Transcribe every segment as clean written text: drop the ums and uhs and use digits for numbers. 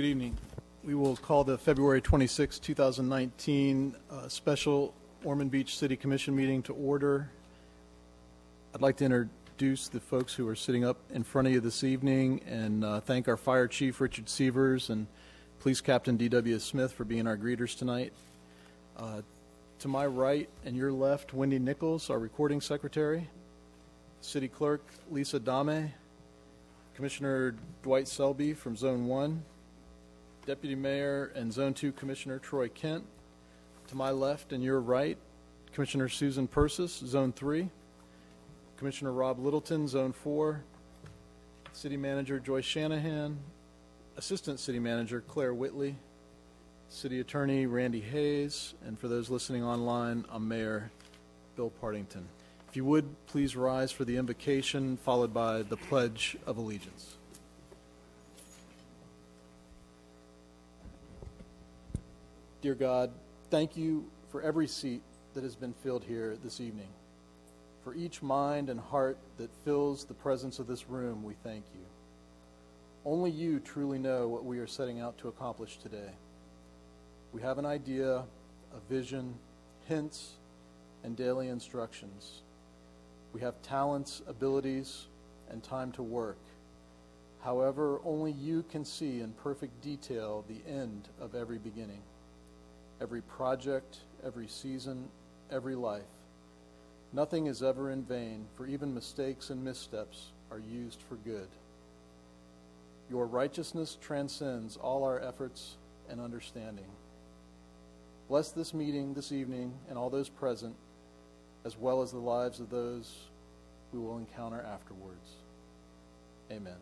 Good evening. We will call the February 26, 2019 special Ormond Beach City Commission meeting to order. I'd like to introduce the folks who are sitting up in front of you this evening and thank our Fire Chief Richard Sievers and Police Captain D.W. Smith for being our greeters tonight. To my right and your left, Wendy Nichols, our recording secretary, City Clerk Lisa Dame, Commissioner Dwight Selby from Zone 1, Deputy Mayor and Zone 2 Commissioner Troy Kent. To my left and your right, Commissioner Susan Persis, Zone 3, Commissioner Rob Littleton, Zone 4, City Manager Joyce Shanahan, Assistant City Manager Claire Whitley, City Attorney Randy Hayes, and for those listening online, I'm Mayor Bill Partington. If you would, please rise for the invocation, followed by the Pledge of Allegiance. Dear God, thank you for every seat that has been filled here this evening. For each mind and heart that fills the presence of this room, we thank you. Only you truly know what we are setting out to accomplish today. We have an idea, a vision, hints, and daily instructions. We have talents, abilities, and time to work. However, only you can see in perfect detail the end of every beginning, every project, every season, every life. Nothing is ever in vain, for even mistakes and missteps are used for good. Your righteousness transcends all our efforts and understanding. Bless this meeting this evening and all those present, as well as the lives of those we will encounter afterwards. Amen.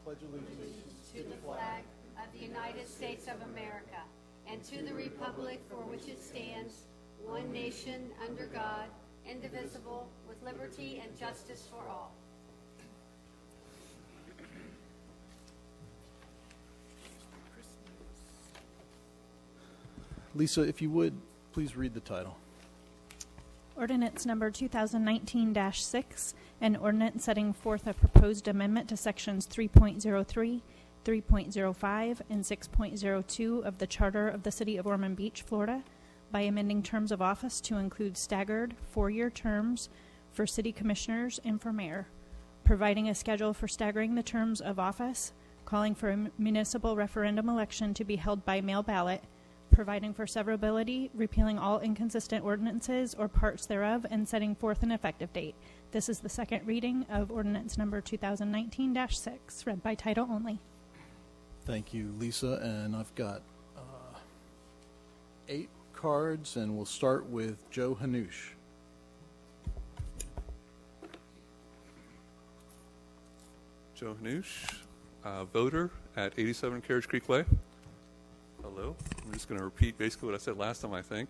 Pledge allegiance to the flag of the United States of America and to the republic for which it stands, one nation, under God, indivisible, with liberty and justice for all. Lisa, if you would, please read the title. Ordinance number 2019-6, an ordinance setting forth a proposed amendment to sections 3.03, 3.05, and 6.02 of the Charter of the City of Ormond Beach, Florida, by amending terms of office to include staggered four-year terms for city commissioners and for mayor, providing a schedule for staggering the terms of office, calling for a municipal referendum election to be held by mail ballot, providing for severability, repealing all inconsistent ordinances or parts thereof, and setting forth an effective date. This is the second reading of ordinance number 2019-6, read by title only. Thank you, Lisa. And I've got 8 cards, and we'll start with Joe Hanoush. Joe Hanoush, voter at 87 Carriage Creek Way. Hello. I'm just going to repeat basically what I said last time, I think.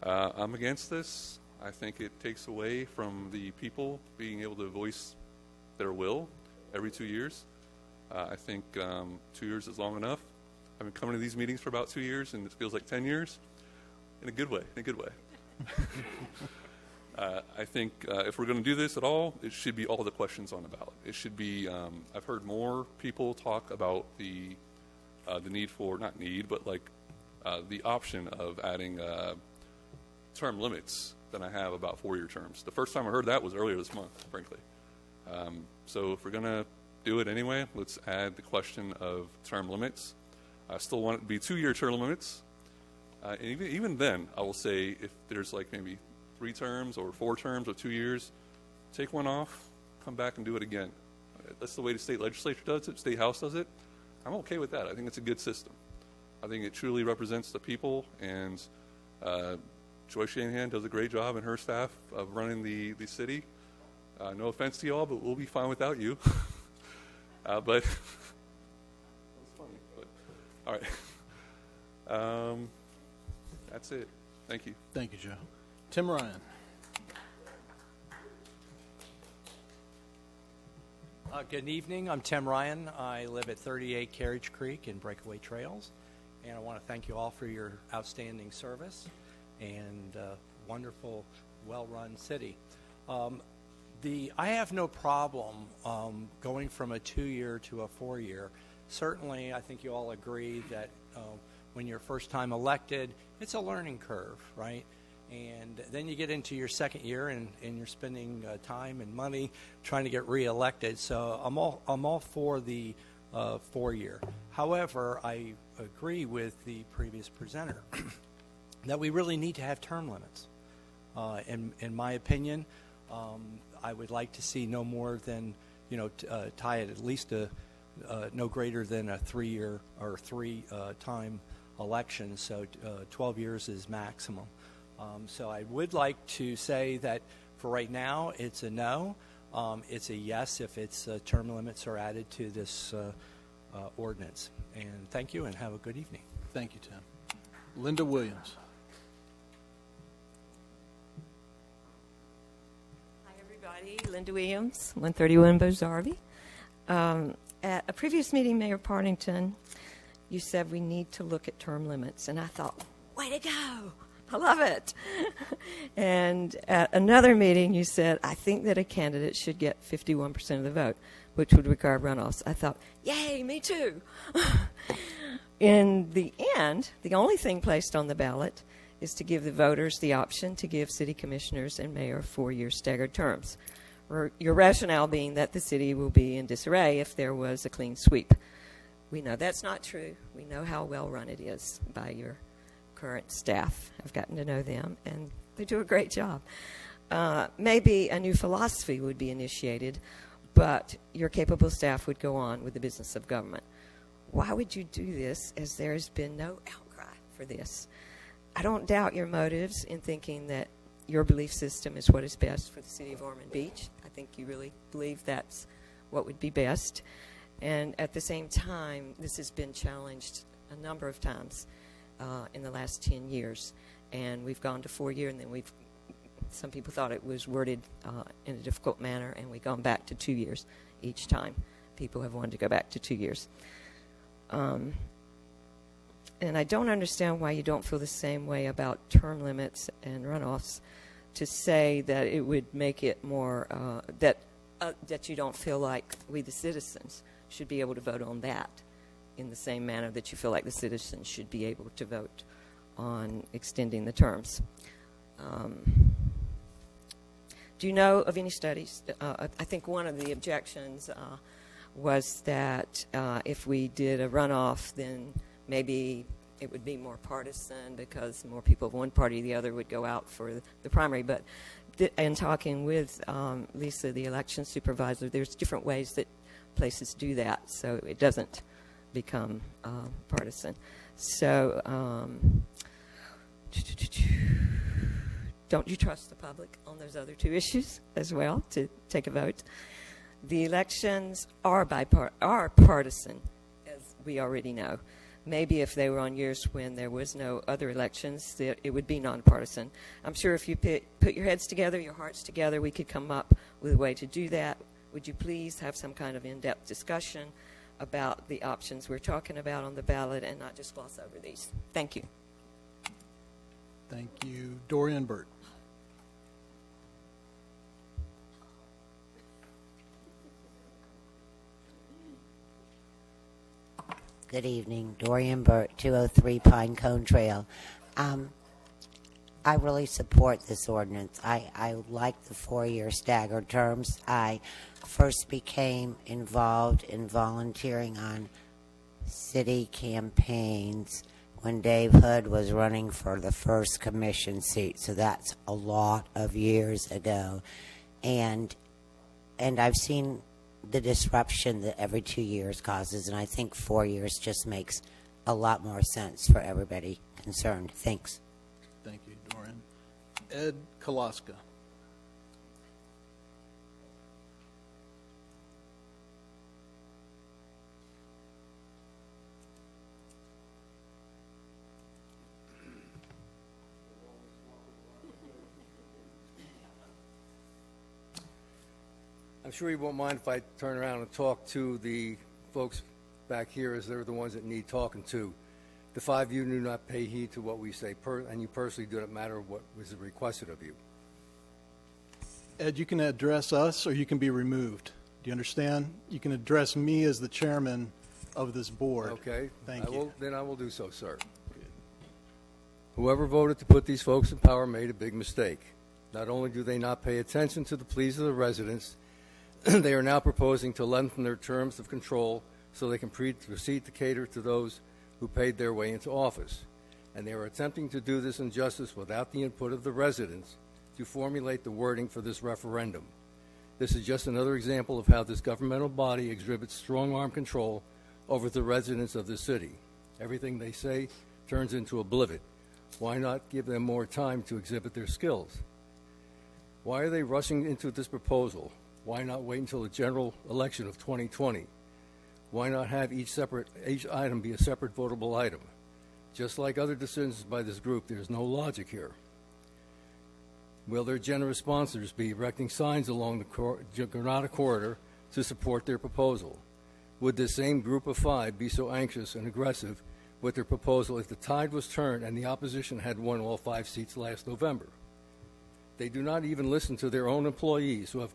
I'm against this. I think it takes away from the people being able to voice their will every 2 years. I think 2 years is long enough. I've been coming to these meetings for about 2 years, and it feels like 10 years. In a good way, in a good way. I think if we're going to do this at all, it should be all the questions on the ballot. It should be, I've heard more people talk about the need for, not need, but like the option of adding term limits than I have about 4-year terms. The first time I heard that was earlier this month, frankly. So if we're going to do it anyway, let's add the question of term limits. I still want it to be 2-year term limits. And even then, I will say if there's like maybe 3 terms or 4 terms of 2 years, take one off, come back and do it again. That's the way the state legislature does it, state house does it. I'm okay with that. I think it's a good system. I think it truly represents the people, and Joyce Shanahan does a great job and her staff of running the city. No offense to you all, but we'll be fine without you. But that was funny. But all right. That's it. Thank you. Thank you, Joe. Tim Ryan. Good evening. I'm Tim Ryan. I live at 38 Carriage Creek in Breakaway Trails, and I want to thank you all for your outstanding service and wonderful, well-run city. I have no problem going from a 2-year to a 4-year. Certainly, I think you all agree that when you're first time elected, it's a learning curve, right? And then you get into your second year, and you're spending time and money trying to get reelected. So I'm all for the 4-year. However, I agree with the previous presenter that we really need to have term limits. In my opinion, I would like to see no more than, tie it at least to no greater than a 3-year or 3-time election. So 12 years is maximum. So I would like to say that for right now, it's a no. It's a yes if its term limits are added to this ordinance. And thank you, and have a good evening. Thank you, Tim. Linda Williams. Hi, everybody. Linda Williams, 131 Bozarvy. At a previous meeting, Mayor Partington, you said we need to look at term limits, and I thought, way to go. I love it. And at another meeting, you said, I think that a candidate should get 51% of the vote, which would require runoffs. I thought, yay, me too. In the end, the only thing placed on the ballot is to give the voters the option to give city commissioners and mayor 4-year staggered terms. Your rationale being that the city will be in disarray if there was a clean sweep. We know that's not true. We know how well run it is by your current staff. I've gotten to know them, and they do a great job. Maybe a new philosophy would be initiated, but your capable staff would go on with the business of government. Why would you do this, as there has been no outcry for this? I don't doubt your motives in thinking that your belief system is what is best for the city of Ormond Beach. I think you really believe that's what would be best. And at the same time, this has been challenged a number of times in the last 10 years. And we've gone to 4 years, and then some people thought it was worded in a difficult manner, and we've gone back to 2 years each time. People have wanted to go back to 2 years. And I don't understand why you don't feel the same way about term limits and runoffs, to say that it would make it more, that you don't feel like we the citizens should be able to vote on that in the same manner that you feel like the citizens should be able to vote on extending the terms. Do you know of any studies? I think one of the objections was that if we did a runoff, then maybe it would be more partisan because more people of one party or the other would go out for the primary. But in talking with Lisa, the election supervisor, there's different ways that places do that, so it doesn't become partisan. So don't you trust the public on those other two issues as well to take a vote? The elections are partisan, as we already know. Maybe if they were on years when there was no other elections, it would be nonpartisan. I'm sure if you put your heads together, your hearts together, we could come up with a way to do that. Would you please have some kind of in-depth discussion about the options we're talking about on the ballot and not just gloss over these? Thank you. Thank you. Dorian Burt. Good evening. Dorian Burt, 203 Pinecone Trail. I really support this ordinance. I like the 4-year staggered terms. I first became involved in volunteering on city campaigns when Dave Hood was running for the first commission seat. So that's a lot of years ago. And I've seen the disruption that every 2 years causes, and I think 4 years just makes a lot more sense for everybody concerned. Thanks. Thank you, Dorian. Ed Koloska. I'm sure you won't mind if I turn around and talk to the folks back here, as they're the ones that need talking to. The 5 of you do not pay heed to what we say, and you personally do not matter what was requested of you. Ed, you can address us or you can be removed. Do you understand? You can address me as the chairman of this board. Okay. Thank you. Then I will do so, sir. Whoever voted to put these folks in power made a big mistake. Not only do they not pay attention to the pleas of the residents, they are now proposing to lengthen their terms of control so they can proceed to cater to those who paid their way into office. And they are attempting to do this injustice without the input of the residents to formulate the wording for this referendum. This is just another example of how this governmental body exhibits strong-arm control over the residents of the city. Everything they say turns into a blivet. Why not give them more time to exhibit their skills? Why are they rushing into this proposal? Why not wait until the general election of 2020? Why not have each item be a separate votable item? Just like other decisions by this group, there's no logic here. Will their generous sponsors be erecting signs along the Granada corridor to support their proposal? Would this same group of five be so anxious and aggressive with their proposal if the tide was turned and the opposition had won all 5 seats last November? They do not even listen to their own employees who have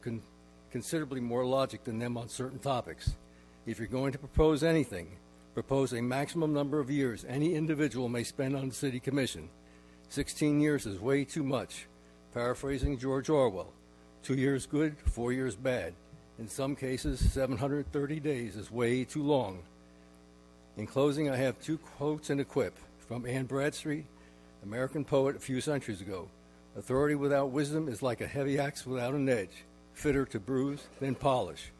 considerably more logic than them on certain topics. If you're going to propose anything, propose a maximum number of years any individual may spend on the city commission. 16 years is way too much. Paraphrasing George Orwell, 2 years good, 4 years bad. In some cases, 730 days is way too long. In closing, I have 2 quotes in a quip from Anne Bradstreet, American poet a few centuries ago. Authority without wisdom is like a heavy axe without an edge, fitter to bruise than polish.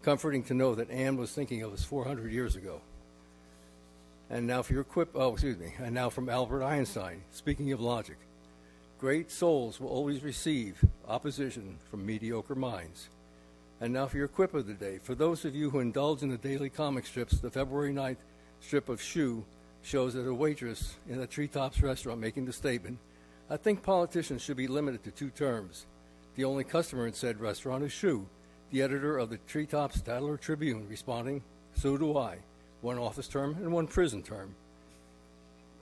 Comforting to know that Anne was thinking of us 400 years ago. And now for your quip, and now from Albert Einstein, speaking of logic. Great souls will always receive opposition from mediocre minds. And now for your quip of the day. For those of you who indulge in the daily comic strips, the February 9th strip of Shoe shows that a waitress in a Treetops restaurant making the statement, I think politicians should be limited to 2 terms. The only customer in said restaurant is Shoe, the editor of the Treetops Statler Tribune, responding, so do I. 1 office term and 1 prison term.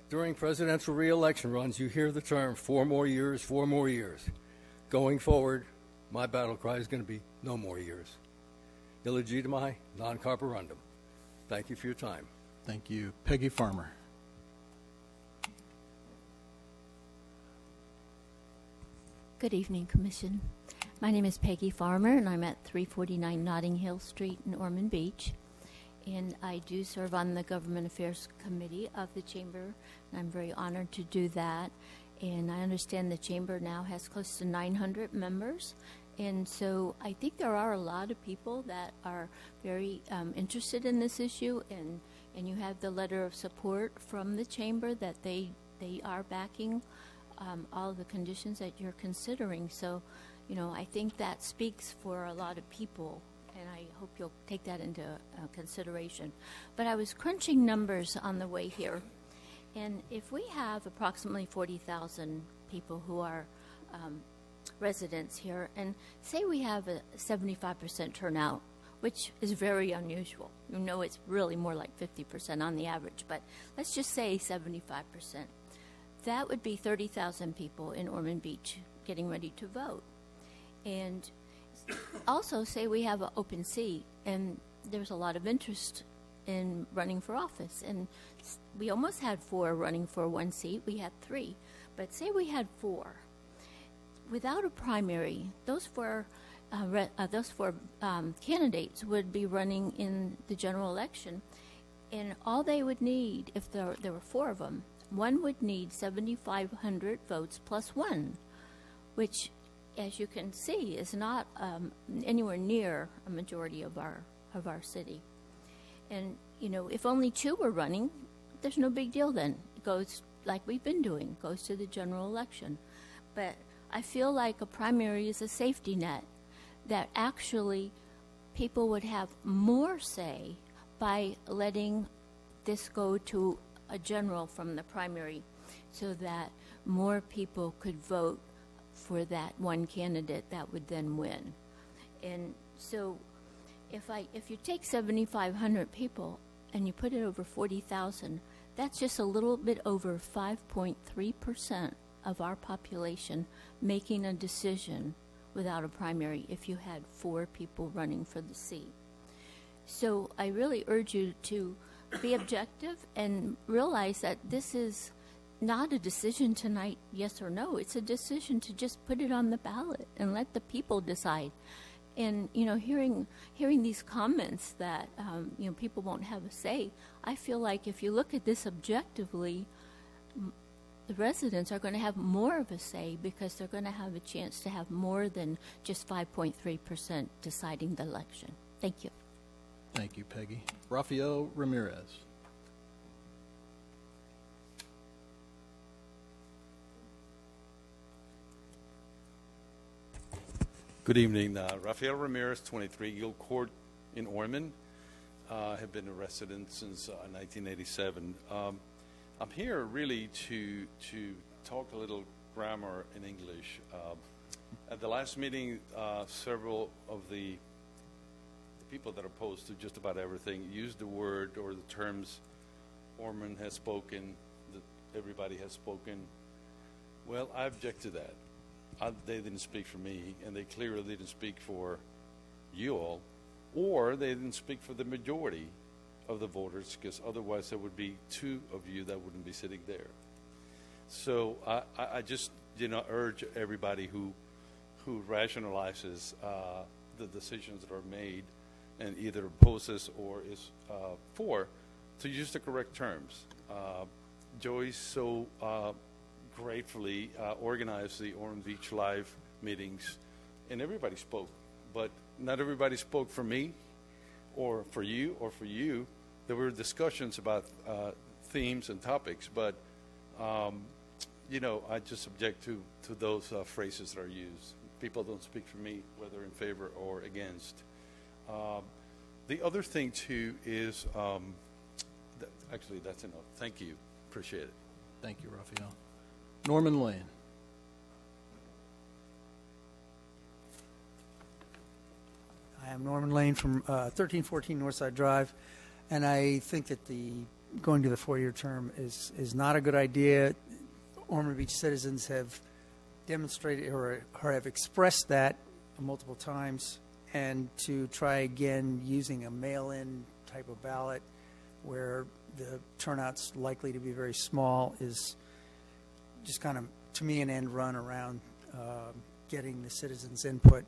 During presidential re-election runs, you hear the term 4 more years, 4 more years. Going forward, my battle cry is going to be no more years. Illegitimi non carborundum. Thank you for your time. Thank you. Peggy Farmer. Good evening, Commission. My name is Peggy Farmer, and I'm at 349 Notting Hill Street in Ormond Beach. And I do serve on the Government Affairs Committee of the Chamber, and I'm very honored to do that. And I understand the Chamber now has close to 900 members. And so I think there are a lot of people that are very interested in this issue, and you have the letter of support from the Chamber that they are backing all of the conditions that you're considering. So, you know, I think that speaks for a lot of people, and I hope you'll take that into consideration. But I was crunching numbers on the way here, and if we have approximately 40,000 people who are residents here, and say we have a 75% turnout, which is very unusual. You know, it's really more like 50% on the average, but let's just say 75%. That would be 30,000 people in Ormond Beach getting ready to vote. And also, say we have an open seat, and there's a lot of interest in running for office. And we almost had 4 running for 1 seat. We had 3. But say we had 4. Without a primary, those four candidates would be running in the general election. And all they would need, if there were 4 of them, one would need 7,500 votes plus 1, which, as you can see, is not anywhere near a majority of our city. And you know, if only 2 were running, there's no big deal then. It goes like we've been doing, goes to the general election. But I feel like a primary is a safety net, that actually people would have more say by letting this go to a general from the primary, so that more people could vote for that one candidate that would then win. And so if you take 7,500 people and you put it over 40,000, that's just a little bit over 5.3% of our population making a decision without a primary if you had 4 people running for the seat. So I really urge you to be objective and realize that this is not a decision tonight, yes or no. It's a decision to just put it on the ballot and let the people decide. And, you know, hearing these comments that, you know, people won't have a say, I feel like if you look at this objectively, the residents are going to have more of a say because they're going to have a chance to have more than just 5.3% deciding the election. Thank you. Thank you, Peggy. Rafael Ramirez. Good evening. Rafael Ramirez, 23 Guild Court in Ormond. Have been a resident since 1987. I'm here really to talk a little grammar in English. At the last meeting, several of the people that are opposed to just about everything used the word or the terms Ormond has spoken, that everybody has spoken. Well, I object to that. They didn't speak for me, and they clearly didn't speak for you all, or they didn't speak for the majority of the voters, because otherwise there would be 2 of you that wouldn't be sitting there. So I just, you know, urge everybody who rationalizes the decisions that are made and either opposes or is for, to use the correct terms. Joyce so gratefully organized the Ormond Beach Live meetings, and everybody spoke, but not everybody spoke for me or for you or for you. There were discussions about themes and topics, but you know, I just object to those phrases that are used. People don't speak for me, whether in favor or against. The other thing too is, actually that's enough. Thank you, appreciate it. Thank you, Rafael. Norman Lane. I am Norman Lane from 1314 Northside Drive, and I think that going to the 4-year term is not a good idea. Ormond Beach citizens have demonstrated or have expressed that multiple times, and to try again using a mail-in type of ballot where the turnout's likely to be very small is just kind of, to me, an end run around getting the citizens' input.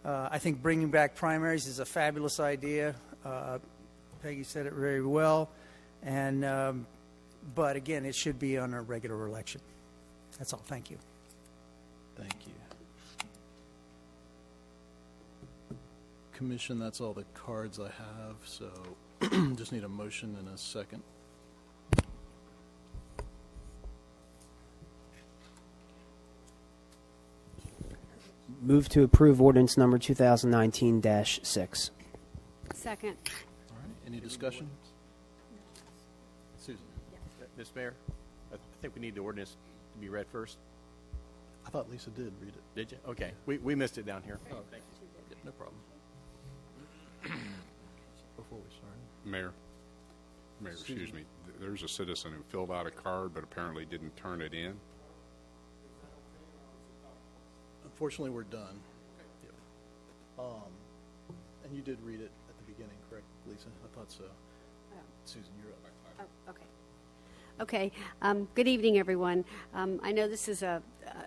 I think bringing back primaries is a fabulous idea. Peggy said it very well, and but again, it should be on a regular election. That's all. Thank you. Thank you. Commission, that's all the cards I have, so just need a motion and a second. Move to approve ordinance number 2019-6. Second. All right, any discussion? Susan. Ms. Mayor, I think we need the ordinance to be read first. I thought Lisa did read it. Did you? Okay. We missed it down here. Oh, thank you. Yeah, no problem. Before we start. Mayor, excuse me. There's a citizen who filled out a card but apparently didn't turn it in. Unfortunately, we're done. Yep. And you did read it at the beginning, correct, Lisa? I thought so. Susan, you're up. Oh, okay. Okay. Good evening, everyone. I know this is a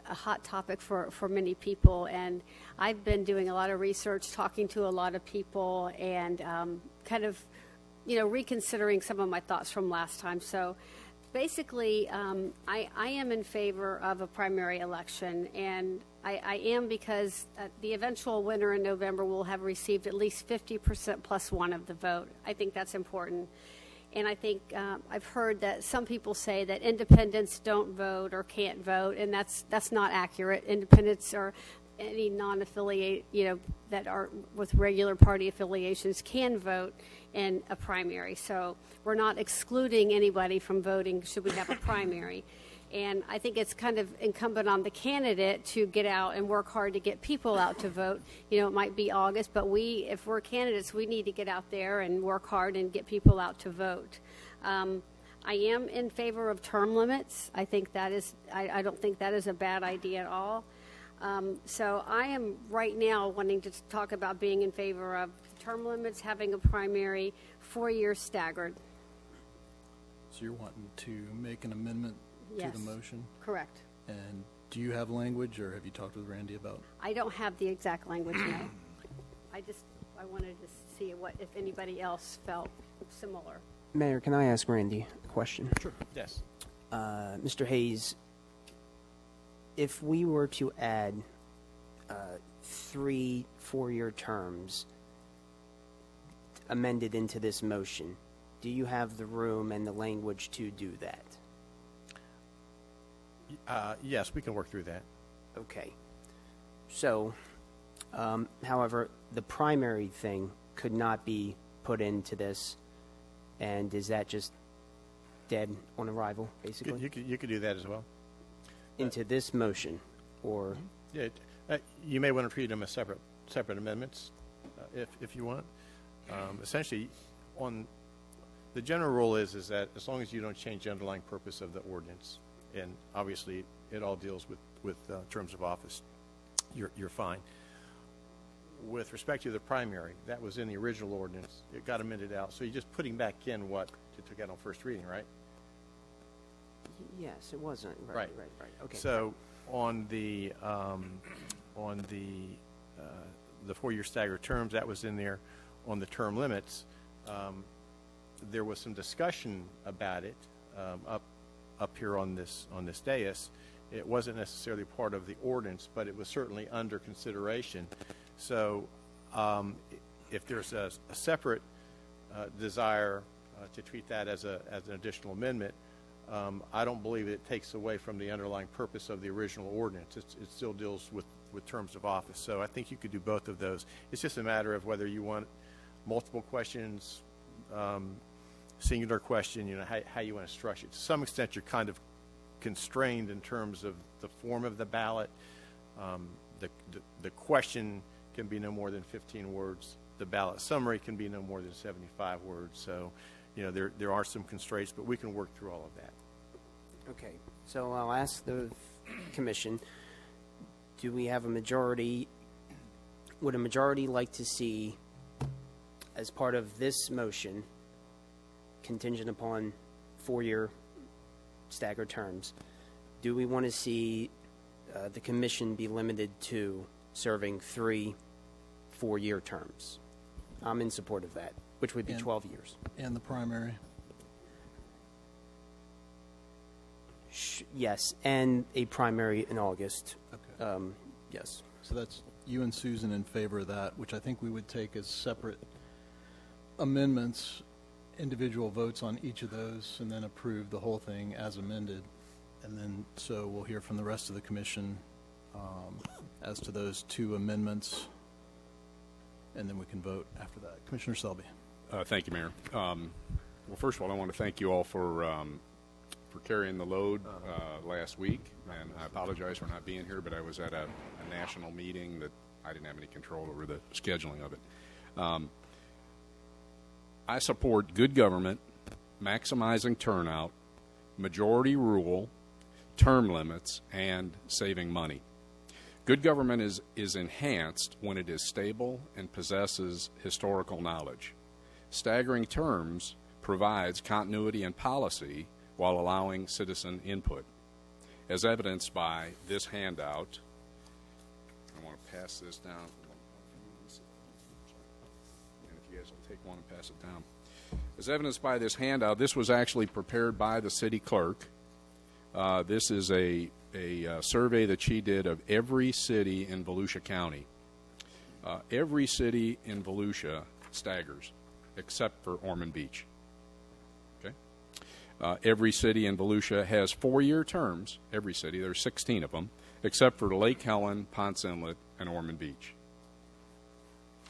hot topic for many people, and I've been doing a lot of research, talking to a lot of people, and kind of, you know, reconsidering some of my thoughts from last time. So basically, I am in favor of a primary election, and I am because the eventual winner in November will have received at least 50% plus 1 of the vote. I think that's important. And I think I've heard that some people say that independents don't vote or can't vote, and that's not accurate. Independents or any non-affiliate, you know, that are with regular party affiliations can vote in a primary. So we're not excluding anybody from voting should we have a primary. And I think it's kind of incumbent on the candidate to get out and work hard to get people out to vote. You know, it might be August, but if we're candidates, we need to get out there and work hard and get people out to vote. I am in favor of term limits. I think that is, I don't think that is a bad idea at all. So I am right now wanting to talk about being in favor of term limits, having a primary, 4-year staggered. So you're wanting to make an amendment Yes. to the motion? Correct. And do you have language, or have you talked with Randy about? I don't have the exact language now. I wanted to see if anybody else felt similar. Mayor, can I ask Randy a question? Sure. Yes. Mr. Hayes, if we were to add 3 4-year terms amended into this motion, do you have the room and the language to do that? Yes, we can work through that. Okay. So, however, the primary thing could not be put into this, and is that just dead on arrival, basically? You could do that as well. Into this motion, or? Yeah, you may want to treat them as separate amendments, if you want. Essentially, on the general rule is that as long as you don't change the underlying purpose of the ordinance, and obviously it all deals with terms of office, you're fine. With respect to the primary, that was in the original ordinance. It got amended out, so you're just putting back in what you took out on first reading, right? Yes, it wasn't. Right. Okay. So on the 4-year staggered terms, that was in there. On the term limits, there was some discussion about it up here on this dais. It wasn't necessarily part of the ordinance, but it was certainly under consideration. So if there's a separate desire to treat that as an additional amendment, I don't believe it takes away from the underlying purpose of the original ordinance. It still deals with terms of office. So I think you could do both of those. It's just a matter of whether you want multiple questions, singular question, how you want to structure it. To some extent, you're kind of constrained in terms of the form of the ballot. The question can be no more than 15 words. The ballot summary can be no more than 75 words. So, there are some constraints, but we can work through all of that. Okay, so I'll ask the commission, do we have a majority? Would a majority like to see, as part of this motion, contingent upon 4-year staggered terms, do we want to see the commission be limited to serving 3 4-year terms? I'm in support of that, which would be 12 years. And the primary? Yes, and a primary in August. Okay. Yes. So that's you and Susan in favor of that, which I think we would take as separate amendments, individual votes on each of those, and then approve the whole thing as amended. And then, so we'll hear from the rest of the commission as to those 2 amendments, and then we can vote after that. Commissioner Selby. Thank you, Mayor. Well, first of all, I want to thank you all for carrying the load last week, and I apologize for not being here, but I was at a national meeting that I didn't have any control over the scheduling of it. I support good government, maximizing turnout, majority rule, term limits, and saving money. Good government is enhanced when it is stable and possesses historical knowledge. Staggering terms provides continuity in policy while allowing citizen input. As evidenced by this handout, I want to pass this down. And if you guys will take one and pass it down. As evidenced by this handout, this was actually prepared by the city clerk. This is a survey that she did of every city in Volusia County. Every city in Volusia staggers, except for Ormond Beach. Okay. Every city in Volusia has 4-year terms. Every city, there's 16 of them, except for Lake Helen, Ponce Inlet, and Ormond Beach.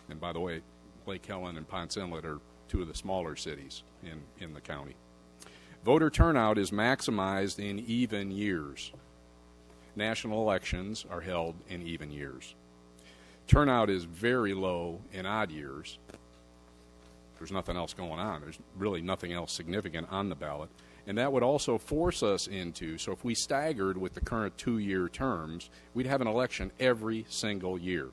And by the way, Lake Helen and Ponce Inlet are 2 of the smaller cities in the county. Voter turnout is maximized in even years. National elections are held in even years. Turnout is very low in odd years. There's nothing else going on. There's really nothing else significant on the ballot. And that would also force us into, so if we staggered with the current 2-year terms, we'd have an election every single year.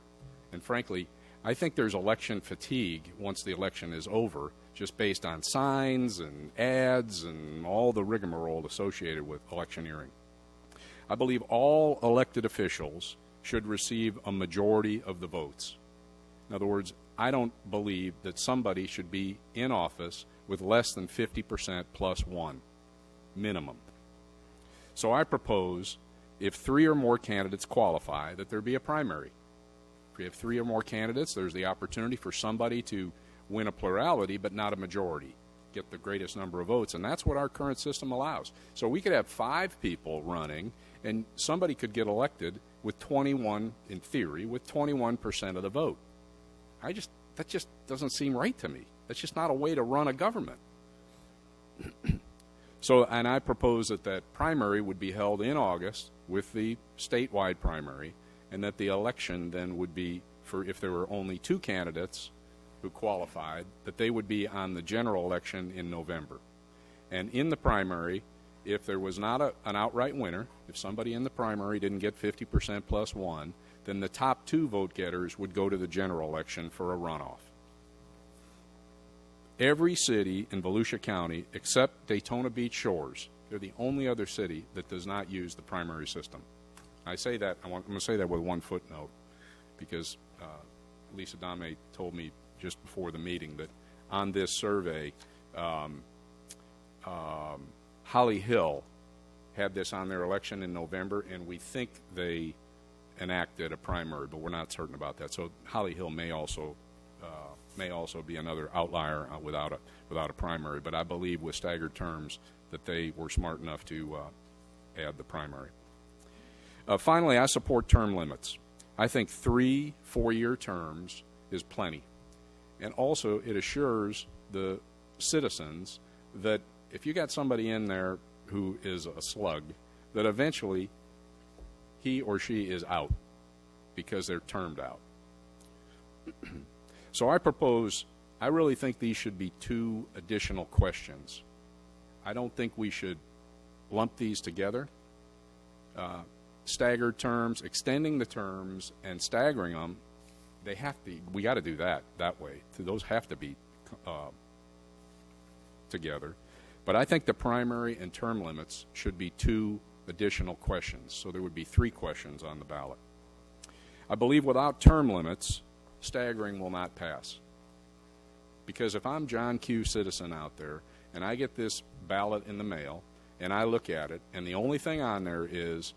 And frankly, I think there's election fatigue once the election is over, just based on signs and ads and all the rigmarole associated with electioneering. I believe all elected officials should receive a majority of the votes. In other words, I don't believe that somebody should be in office with less than 50% plus one, minimum. So I propose, if 3 or more candidates qualify, that there be a primary. If we have 3 or more candidates, there's the opportunity for somebody to win a plurality but not a majority, get the greatest number of votes, and that's what our current system allows. So we could have 5 people running, and somebody could get elected with 21, in theory, with 21% of the vote. That just doesn't seem right to me. That's just not a way to run a government. So, and I propose that primary would be held in August with the statewide primary, and that the election then would be, for if there were only 2 candidates who qualified, that they would be on the general election in November. And in the primary, if there was not an outright winner, if somebody in the primary didn't get 50% plus one, then the top 2 vote getters would go to the general election for a runoff. Every city in Volusia County, except Daytona Beach Shores, they're the only other city that does not use the primary system. I say that, I'm going to say that with one footnote, because Lisa Dame told me just before the meeting that on this survey, Holly Hill had this on their election in November, and we think they enacted a primary, but we're not certain about that. So Holly Hill may also be another outlier without a primary, but I believe with staggered terms that they were smart enough to add the primary. Finally, I support term limits. I think 3 4-year terms is plenty. And also, it assures the citizens that if you got somebody in there who is a slug, that eventually he or she is out because they're termed out. So I really think these should be 2 additional questions. I don't think we should lump these together. Staggered terms, extending the terms, and staggering them, we got to do that way. Those have to be together. But I think the primary and term limits should be 2 additional questions. So there would be 3 questions on the ballot. I believe without term limits, staggering will not pass. Because if I'm John Q. Citizen out there, and I get this ballot in the mail, and I look at it, and the only thing on there is,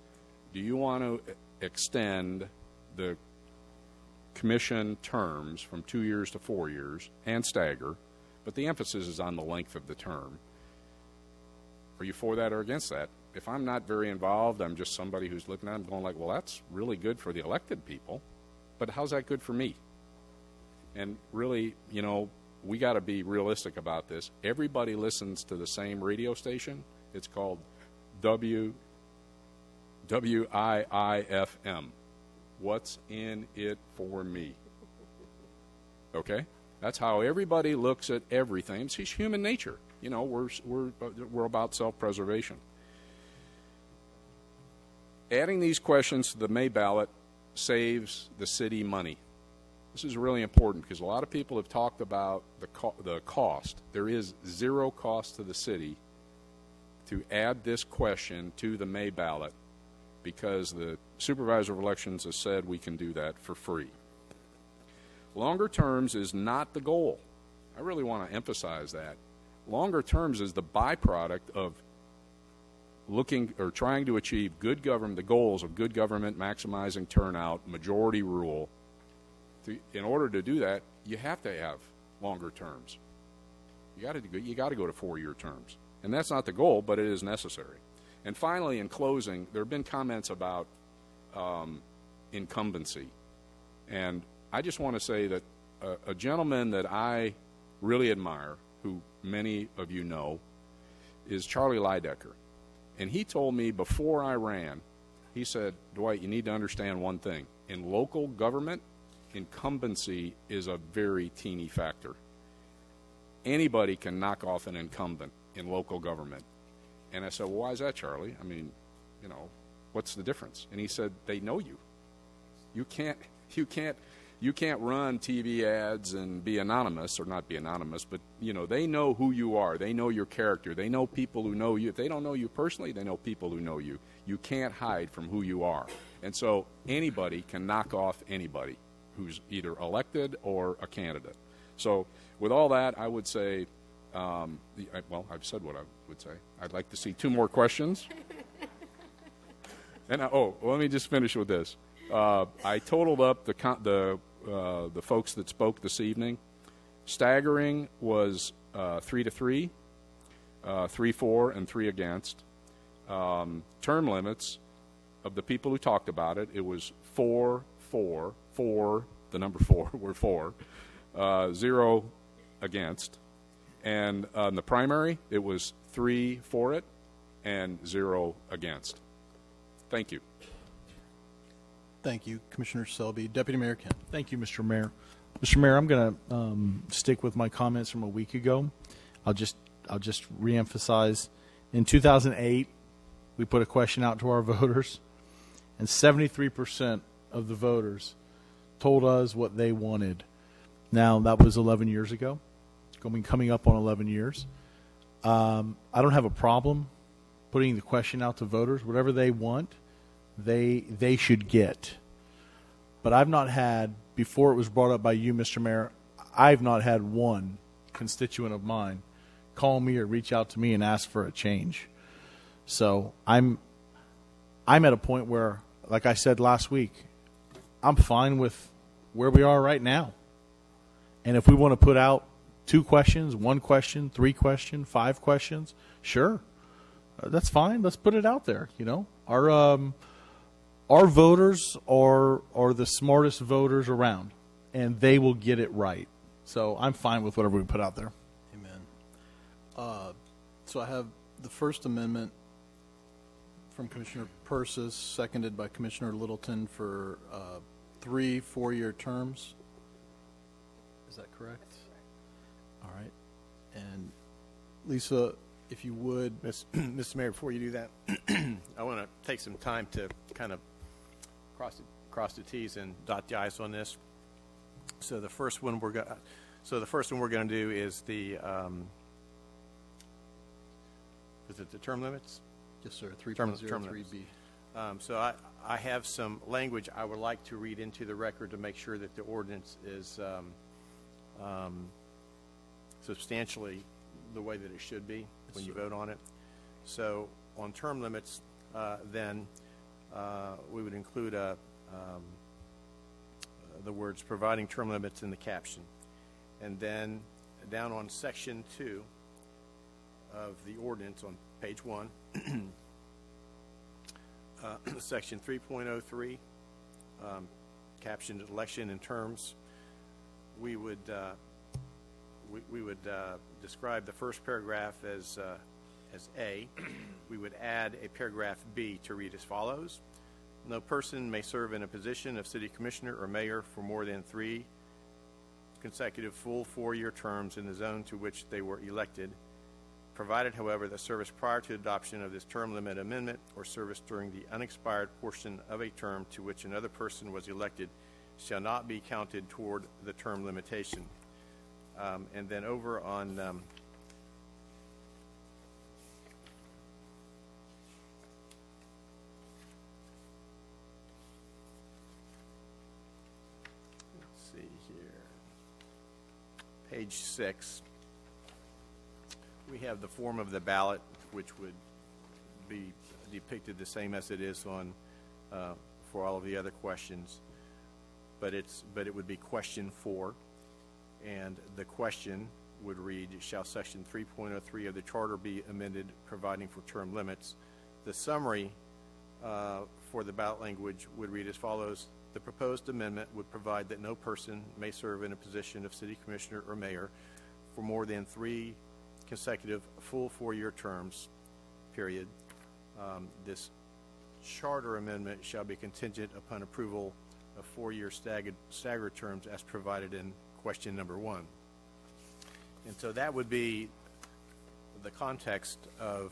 do you want to extend the commission terms from 2 years to 4 years and stagger, but the emphasis is on the length of the term. Are you for that or against that? If I'm not very involved, I'm just somebody who's looking at it, I'm going like, well, that's really good for the elected people, but how's that good for me? And really, we got to be realistic about this. Everybody listens to the same radio station. It's called WIIFM. What's in it for me? Okay? That's how everybody looks at everything. It's just human nature. We're about self-preservation. Adding these questions to the May ballot saves the city money. This is really important because a lot of people have talked about the cost. There is 0 cost to the city to add this question to the May ballot because the supervisor of elections has said we can do that for free. Longer terms is not the goal. I really want to emphasize that. Longer terms is the byproduct of looking or trying to achieve good government, the goals of good government, maximizing turnout, majority rule. In order to do that, you have to have longer terms. You got to go to 4-year terms, and that's not the goal, but it is necessary. And finally, in closing, there have been comments about incumbency, and I just want to say that a gentleman that I really admire, who many of you know, is Charlie Lydecker. And he told me before I ran, he said, Dwight, you need to understand one thing. In local government, incumbency is a very teeny factor. Anybody can knock off an incumbent in local government. And I said, well, why is that, Charlie? I mean, you know, what's the difference? And he said, they know you. You can't run TV ads and be anonymous, or not be anonymous, but, you know, they know who you are. They know your character. They know people who know you. If they don't know you personally, they know people who know you. You can't hide from who you are. And so anybody can knock off anybody who's either elected or a candidate. So with all that, I would say, well, I've said what I would say. I'd like to see 2 more questions. And let me just finish with this. I totaled up the folks that spoke this evening. Staggering was 3-3, 3-4, and 3 against. Term limits of the people who talked about it, it was 4, the number 4 were 4, 0 against. And in the primary, it was 3 for it and 0 against. Thank you. Thank you, Commissioner Selby. Deputy Mayor Kent. Thank you, Mr. Mayor. Mr. Mayor, I'm going to stick with my comments from a week ago. I'll just reemphasize. In 2008, we put a question out to our voters, and 73% of the voters told us what they wanted. Now, that was 11 years ago, coming up on 11 years. I don't have a problem putting the question out to voters. Whatever they want, they should get. But I've not had, before it was brought up by you, Mr. Mayor, I've not had one constituent of mine call me or reach out to me and ask for a change. So I'm at a point where, like I said last week, I'm fine with where we are right now. And if we want to put out 2 questions, 1 question, 3 questions, 5 questions, sure, that's fine. Let's put it out there. You know, our voters are the smartest voters around, and they will get it right. So I'm fine with whatever we put out there. Amen. So I have the First Amendment from Commissioner Persis, seconded by Commissioner Littleton for 3 4-year terms. Is that correct? All right. And Lisa, if you would. Mr. Mayor, before you do that, I want to take some time to kind of cross the T's and dot the I's on this. So the first one we're going to do is the is it the term limits? Yes, sir. 3.03B. So I have some language I would like to read into the record to make sure that the ordinance is substantially the way that it should be when you vote on it. So on term limits, then we would include the words providing term limits in the caption. And then down on section 2 of the ordinance on page 1, section 3.03, captioned election and terms, we would describe the first paragraph as A. We would add a paragraph B to read as follows. No person may serve in a position of city commissioner or mayor for more than 3 consecutive full 4-year terms in the zone to which they were elected, provided, however, that service prior to adoption of this term limit amendment or service during the unexpired portion of a term to which another person was elected shall not be counted toward the term limitation. And then over on let's see here, page 6, we have the form of the ballot, which would be depicted the same as it is on for all of the other questions, but it would be question 4. And the question would read, shall section 3.03 of the charter be amended providing for term limits? The summary for the ballot language would read as follows. The proposed amendment would provide that no person may serve in a position of city commissioner or mayor for more than 3 consecutive full 4-year terms, period. This charter amendment shall be contingent upon approval of 4-year staggered terms as provided in question number 1. And so that would be the context of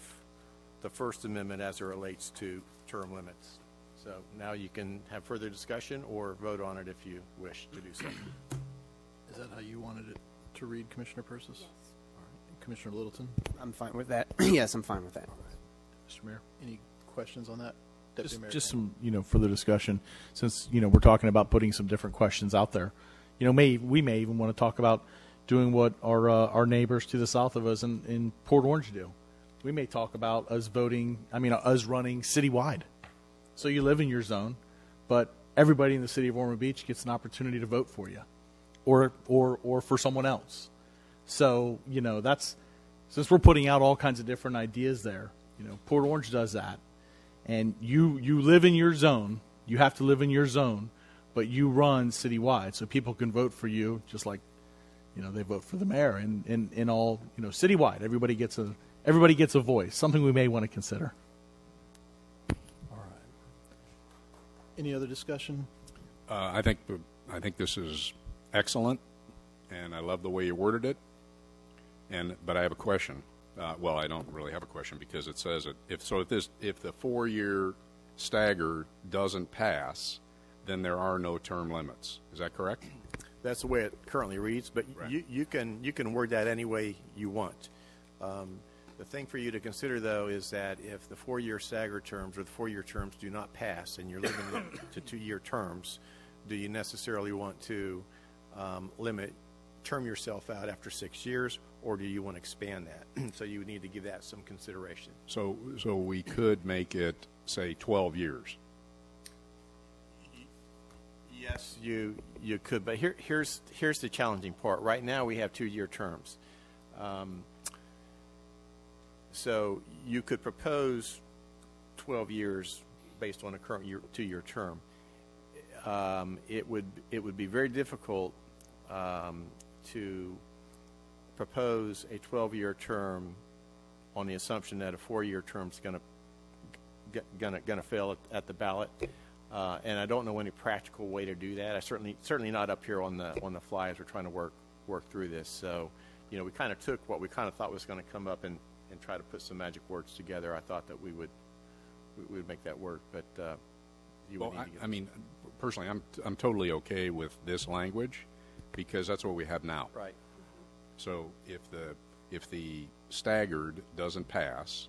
the First Amendment as it relates to term limits. So now you can have further discussion or vote on it if you wish to do so. Is that how you wanted it to read, Commissioner Persis? Yes. All right. Commissioner Littleton? I'm fine with that. Yes, I'm fine with that. Mr. Mayor, any questions on that? Deputy Mayor Just Kane? some further discussion, since we're talking about putting some different questions out there. We may even want to talk about doing what our neighbors to the south of us in Port Orange do. We may talk about us running citywide. So you live in your zone, but everybody in the city of Ormond Beach gets an opportunity to vote for you, or for someone else. So that's, since we're putting out all kinds of different ideas there. Port Orange does that, and you live in your zone. You have to live in your zone, but you run citywide, so people can vote for you just like they vote for the mayor. And in all citywide, everybody gets a voice. Something we may want to consider. Any other discussion? I think this is excellent, and I love the way you worded it. But I have a question. Well, I don't really have a question, because it says if the 4-year stagger doesn't pass, then there are no term limits. Is that correct? That's the way it currently reads, but right. you can word that any way you want. The thing for you to consider, though, is that if the 4-year stagger terms or the 4-year terms do not pass and you're limited to 2-year terms, do you necessarily want to term yourself out after 6 years, or do you want to expand that? So you would need to give that some consideration. So we could make it, say, 12 years. Yes, you could, but here's the challenging part. Right now we have 2-year terms. So you could propose 12 years based on a current 2-year term. It would be very difficult to propose a 12-year term on the assumption that a 4-year term is going to fail at the ballot. And I don't know any practical way to do that. I certainly not up here on the fly as we're trying to work through this. So, we kind of took what we kind of thought was going to come up and try to put some magic words together. I thought that we would make that work, but personally, I'm totally okay with this language, because that's what we have now. Right. So if the staggered doesn't pass,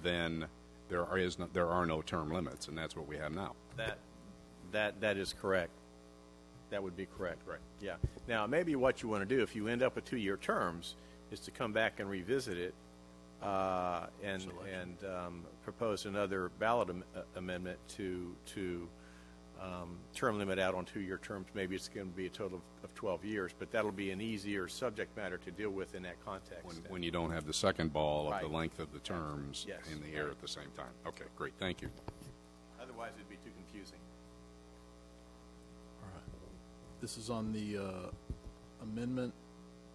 then there are no term limits, and that's what we have now. That is correct. That would be correct. Right. Yeah. Now, maybe what you want to do if you end up with 2-year terms is to come back and revisit it and propose another ballot amendment to term limit out on 2-year terms. Maybe it's going to be a total of 12 years, but that'll be an easier subject matter to deal with in that context. When you don't have the second ball right. of the length of the terms yes. in the air at the same time. Okay, great. Thank you. Otherwise, it'd be too confusing. All right. This is on the amendment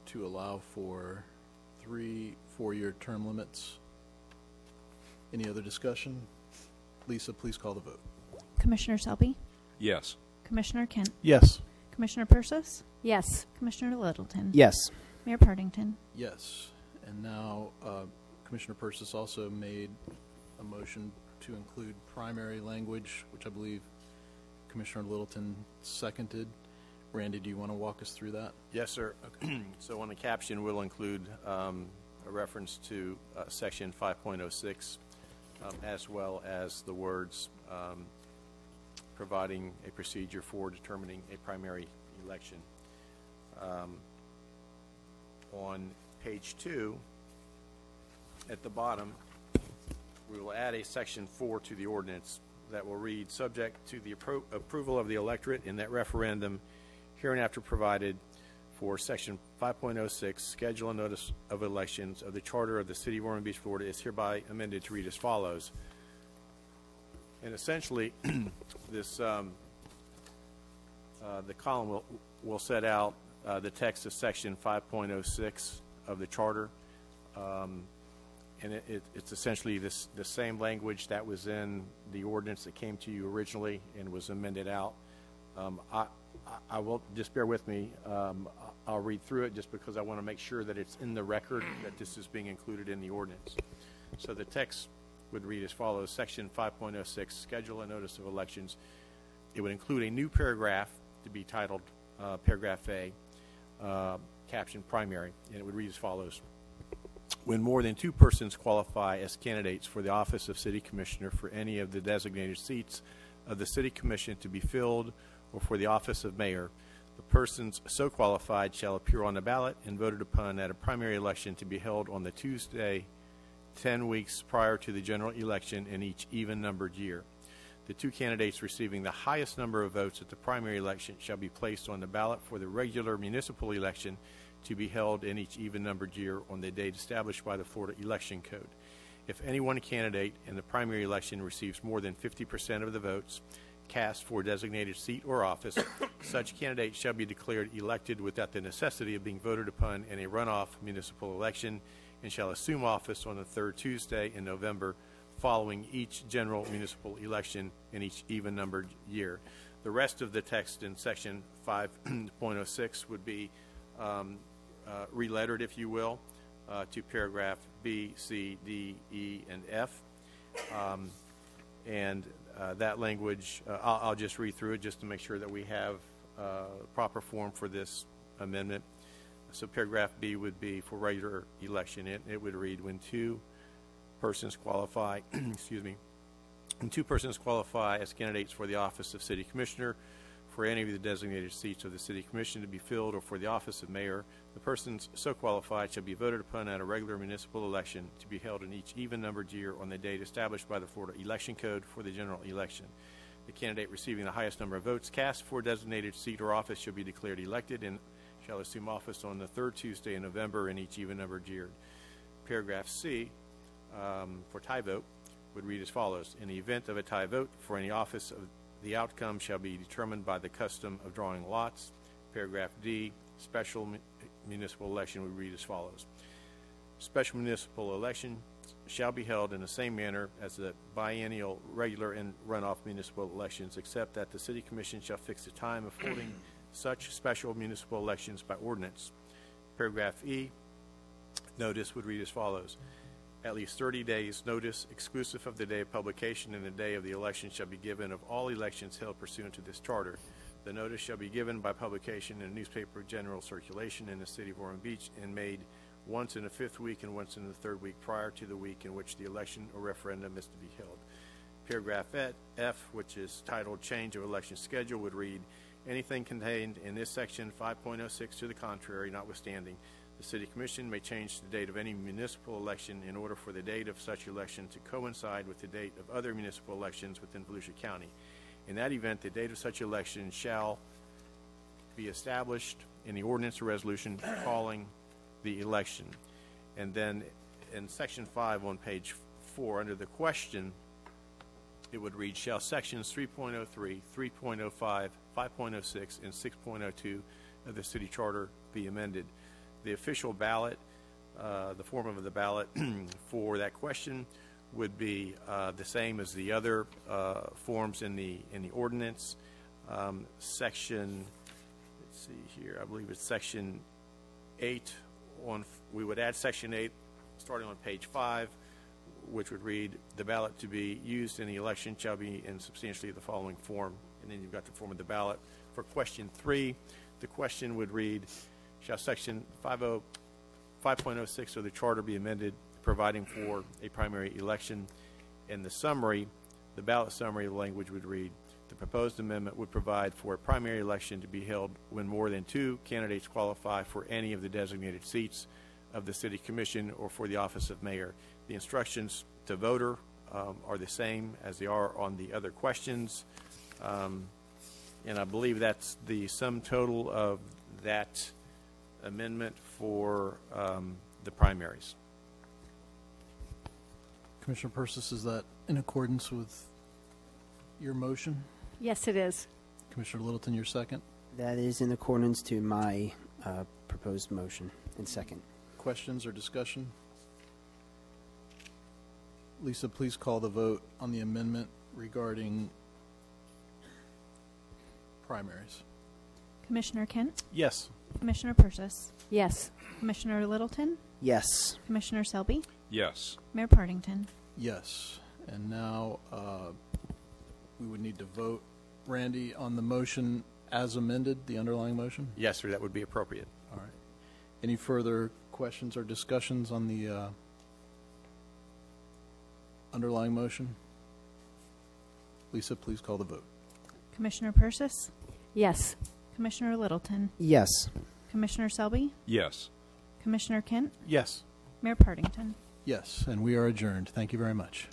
to allow for 3 4-year term limits. Any other discussion? Lisa, please call the vote. Commissioner Selby? Yes. Commissioner Kent? Yes. Commissioner Persis? Yes. Commissioner Littleton? Yes. Mayor Partington? Yes. And now Commissioner Persis also made a motion to include primary language, which I believe Commissioner Littleton seconded. Randy, do you want to walk us through that? Yes, sir. Okay. So on the caption, we'll include a reference to Section 5.06, as well as the words providing a procedure for determining a primary election. On page 2, at the bottom, we will add a Section 4 to the ordinance that will read, subject to the approval of the electorate in that referendum, hereinafter provided for Section 5.06, Schedule and Notice of Elections of the Charter of the City of Ormond Beach, Florida, is hereby amended to read as follows. And essentially, this the column will set out the text of Section 5.06 of the Charter, and it's essentially the same language that was in the ordinance that came to you originally and was amended out. I will just bear with me. I'll read through it just because I want to make sure that it's in the record that this is being included in the ordinance. So the text would read as follows. Section 5.06, schedule and notice of elections. It would include a new paragraph to be titled paragraph A, captioned primary, and it would read as follows. When more than 2 persons qualify as candidates for the office of City Commissioner for any of the designated seats of the City Commission to be filled or for the office of Mayor, the persons so qualified shall appear on the ballot and voted upon at a primary election to be held on the Tuesday 10 weeks prior to the general election in each even-numbered year. The 2 candidates receiving the highest number of votes at the primary election shall be placed on the ballot for the regular municipal election to be held in each even-numbered year on the date established by the Florida Election Code. If any one candidate in the primary election receives more than 50% of the votes cast for a designated seat or office, such candidate shall be declared elected without the necessity of being voted upon in a runoff municipal election and shall assume office on the 3rd Tuesday in November following each general municipal election in each even-numbered year. The rest of the text in Section 5.06 would be relettered, if you will, to paragraph B, C, D, E, and F. That language, I'll just read through it just to make sure that we have proper form for this amendment. So paragraph B would be for regular election. It would read, when 2 persons qualify, excuse me, when 2 persons qualify as candidates for the office of City Commissioner for any of the designated seats of the City Commission to be filled or for the office of Mayor, the persons so qualified shall be voted upon at a regular municipal election to be held in each even-numbered year on the date established by the Florida Election Code for the general election. The candidate receiving the highest number of votes cast for a designated seat or office shall be declared elected and shall assume office on the 3rd Tuesday in November in each even-numbered year. Paragraph C, for tie vote, would read as follows. In the event of a tie vote for any office, the outcome shall be determined by the custom of drawing lots. Paragraph D, special municipal election would read as follows. Special municipal election shall be held in the same manner as the biennial, regular, and runoff municipal elections, except that the City Commission shall fix the time of holding such special municipal elections by ordinance. Paragraph E, notice would read as follows. At least 30 days notice, exclusive of the day of publication and the day of the election, shall be given of all elections held pursuant to this charter. The notice shall be given by publication in a newspaper of general circulation in the city of Ormond Beach and made once in the 5th week and once in the 3rd week prior to the week in which the election or referendum is to be held. Paragraph F, which is titled Change of Election Schedule, would read, anything contained in this section 5.06 to the contrary notwithstanding, the City Commission may change the date of any municipal election in order for the date of such election to coincide with the date of other municipal elections within Volusia County. In that event, the date of such election shall be established in the ordinance or resolution calling the election. And then in Section 5 on page 4, under the question, it would read, shall sections 3.03, 3.05, 5.06, and 6.02 of the City Charter be amended? The official ballot, the form of the ballot for that question would be the same as the other forms in the ordinance. Section, let's see here, I believe it's Section 8. We would add Section 8 starting on page 5, which would read, the ballot to be used in the election shall be in substantially the following form. And then you've got the form of the ballot. For question 3, the question would read, shall Section 5.06 of the Charter be amended, providing for a primary election? In the summary, the ballot summary language would read, the proposed amendment would provide for a primary election to be held when more than 2 candidates qualify for any of the designated seats of the City Commission or for the office of Mayor. The instructions to voter are the same as they are on the other questions. And I believe that's the sum total of that amendment for the primaries. Commissioner Persis, is that in accordance with your motion? Yes, it is. Commissioner Littleton, your second? That is in accordance to my proposed motion and second. Questions or discussion? Lisa, please call the vote on the amendment regarding primaries. Commissioner Kent? Yes. Commissioner Persis? Yes. Commissioner Littleton? Yes. Commissioner Selby? Yes. Mayor Partington? Yes. And now we would need to vote, Randy, on the motion as amended, the underlying motion? Yes, sir, that would be appropriate. All right. Any further questions or discussions on the underlying motion? Lisa, please call the vote. Commissioner Persis, Yes. Commissioner Littleton, Yes. Commissioner Selby, Yes. Commissioner Kent, Yes. Mayor Partington. Yes, and we are adjourned. Thank you very much.